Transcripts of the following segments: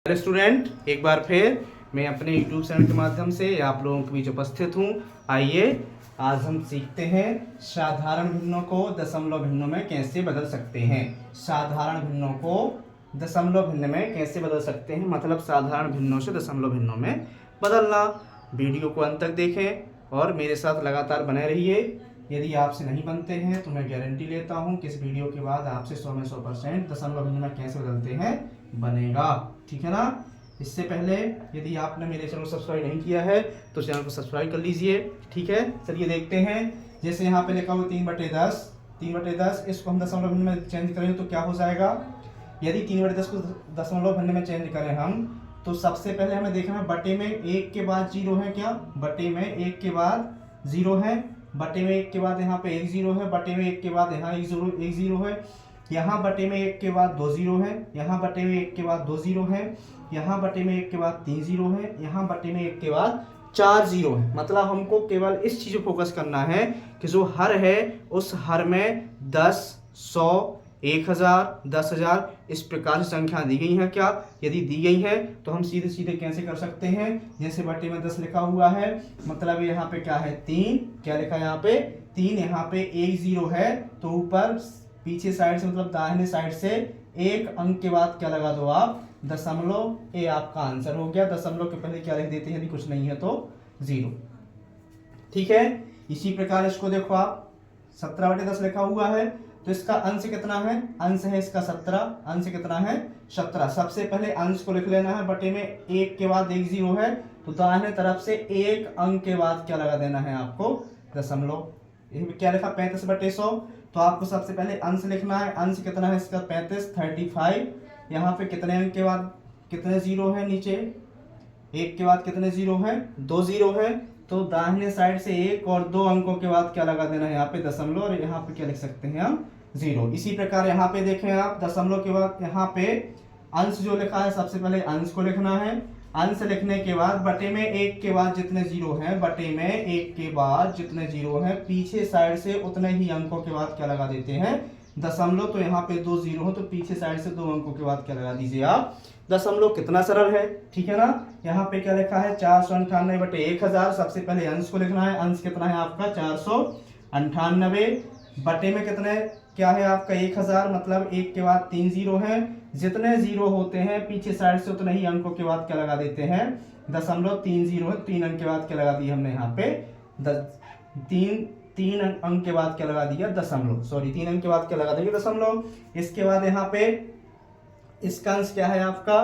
Hello student, एक बार फिर मैं अपने YouTube चैनल के माध्यम से आप लोगों के बीच उपस्थित हूँ। आइए आज हम सीखते हैं साधारण भिन्नों को दशमलव भिन्नों में कैसे बदल सकते हैं। साधारण भिन्नों को दशमलव भिन्न में कैसे बदल सकते हैं, मतलब साधारण भिन्नों से दशमलव भिन्नों में बदलना। वीडियो को अंत तक देखें और मेरे साथ लगातार बने रहिए। यदि आपसे नहीं बनते हैं तो मैं गारंटी लेता हूं कि इस वीडियो के बाद आपसे 100 में 100% दशमलव भिन्न में कैसे बदलते हैं बनेगा। ठीक है ना। इससे पहले यदि आपने मेरे चैनल को सब्सक्राइब नहीं किया है तो चैनल को सब्सक्राइब कर लीजिए। ठीक है, चलिए देखते हैं। जैसे यहाँ पे लिखा हुआ 3/10, 3/10 इसको हम दशमलव भिन्न में चेंज करेंगे तो क्या हो जाएगा। यदि 3/10 को दशमलव भिन्न में चेंज करें हम तो सबसे पहले हमें देखना है बटे में एक के बाद जीरो है क्या। बटे में एक के बाद जीरो है, बटे में एक के बाद यहाँ पे एक जीरो है, बटे में एक के बाद यहाँ एक जीरो है, यहाँ बटे में एक के बाद दो जीरो है, यहाँ बटे में एक के बाद दो जीरो है, यहाँ बटे में एक के बाद तीन जीरो है, यहाँ बटे में एक के बाद चार जीरो है। मतलब हमको केवल इस चीज पर फोकस करना है कि जो हर है उस हर में 10, 100, 1000, 10,000 इस प्रकार से संख्या दी गई है क्या। यदि दी गई है तो हम सीधे सीधे कैसे कर सकते हैं। जैसे बटे में 10 लिखा हुआ है, मतलब यहाँ पे क्या है 3, क्या लिखा है यहाँ पे 3, यहाँ पे एक जीरो है तो ऊपर पीछे साइड से मतलब दाहिने साइड से एक अंक के बाद क्या लगा दो आप दशमलव। ये आपका आंसर हो गया। दशमलव के पहले क्या लिख देते हैं, यदि कुछ नहीं है तो जीरो। ठीक है, इसी प्रकार इसको देखो आप 17/10 लिखा हुआ है तो इसका अंश कितना है, अंश है इसका 17, अंश कितना है 17। सबसे पहले अंश को लिख लेना है। बटे में एक के बाद एक जीरो है तो दाहिने तरफ से एक अंक के बाद क्या लगा देना है आपको दशमलव। क्या लिखा 35/100 तो आपको सबसे पहले अंश लिखना है। अंश कितना है इसका 35, 35। यहाँ पे कितने अंक के बाद कितने जीरो है, नीचे एक के बाद कितने जीरो है, दो जीरो है तो दाहिने साइड से एक और दो अंकों के बाद क्या लगा देना है यहाँ पे दशमलव, और यहाँ पे क्या लिख सकते हैं हम जीरो। इसी प्रकार यहाँ पे देखें आप दशमलव के बाद यहाँ पे अंश जो लिखा है सबसे पहले अंश को लिखना है। अंश लिखने के बाद बटे में एक के बाद जितने जीरो हैं, बटे में एक के बाद जितने जीरो हैं पीछे साइड से उतने ही अंकों के बाद क्या लगा देते हैं दशमलव। तो यहाँ पे दो जीरो हो तो पीछे साइड से दो अंकों के बाद क्या लगा दीजिए आप दशमलव। कितना सरल है, ठीक है ना। यहाँ पे क्या लिखा है 498/1000। सबसे पहले अंश को लिखना है। अंश कितना है आपका 498, बटे में कितने क्या है आपका 1000, मतलब एक के बाद तीन जीरो है। जितने जीरो होते हैं पीछे साइड से उतने ही अंकों के बाद क्या लगा देते हैं दशमलव। तीन जीरो है, तीन अंक के बाद क्या लगा दिया हमने यहाँ पे तीन अंक के बाद क्या लगा दिया दशमलव, सॉरी 3 अंक के बाद क्या लगा देंगे दशमलव। इसके बाद यहाँ पे इसका अंश क्या है आपका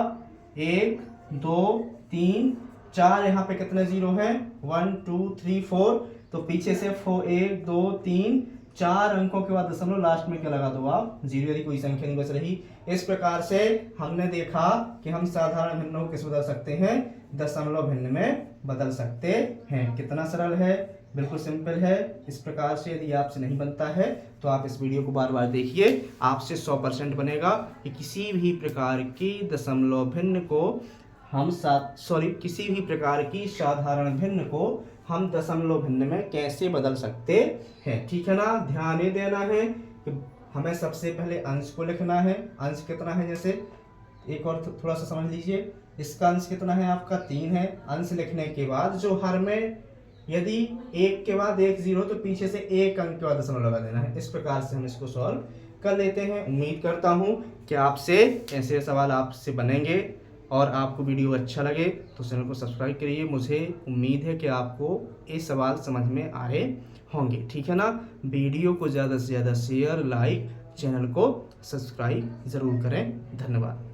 1, 2, 3, 4। यहाँ पे कितने जीरो है 1, 2, 3, 4 तो पीछे से 1, 2, 3, 4 अंकों के बाद दशमलव, लास्ट में क्या लगा दो आप जीरो, यदि कोई संख्या नहीं बच रही। इस प्रकार से हमने देखा कि हम साधारण भिन्नों को किस बदल सकते हैं दशमलव भिन्न में बदल सकते हैं। कितना सरल है, बिल्कुल सिंपल है। इस प्रकार से यदि आपसे नहीं बनता है तो आप इस वीडियो को बार बार देखिए, आपसे 100% बनेगा कि किसी भी प्रकार की दशमलव भिन्न को हम किसी भी प्रकार की साधारण भिन्न को हम दशमलव भिन्न में कैसे बदल सकते हैं। ठीक है ना। ध्यान ये देना है कि हमें सबसे पहले अंश को लिखना है। अंश कितना है, जैसे एक और थोड़ा सा समझ लीजिए, इसका अंश कितना है आपका 3 है। अंश लिखने के बाद जो हर में यदि एक के बाद एक जीरो तो पीछे से एक अंक के बाद दशमलव लगा देना है। इस प्रकार से हम इसको सॉल्व कर लेते हैं। उम्मीद करता हूं कि आपसे ऐसे सवाल आपसे बनेंगे और आपको वीडियो अच्छा लगे तो चैनल को सब्सक्राइब करिए। मुझे उम्मीद है कि आपको ये सवाल समझ में आ रहे होंगे। ठीक है ना। वीडियो को ज़्यादा से ज़्यादा शेयर, लाइक, चैनल को सब्सक्राइब ज़रूर करें। धन्यवाद।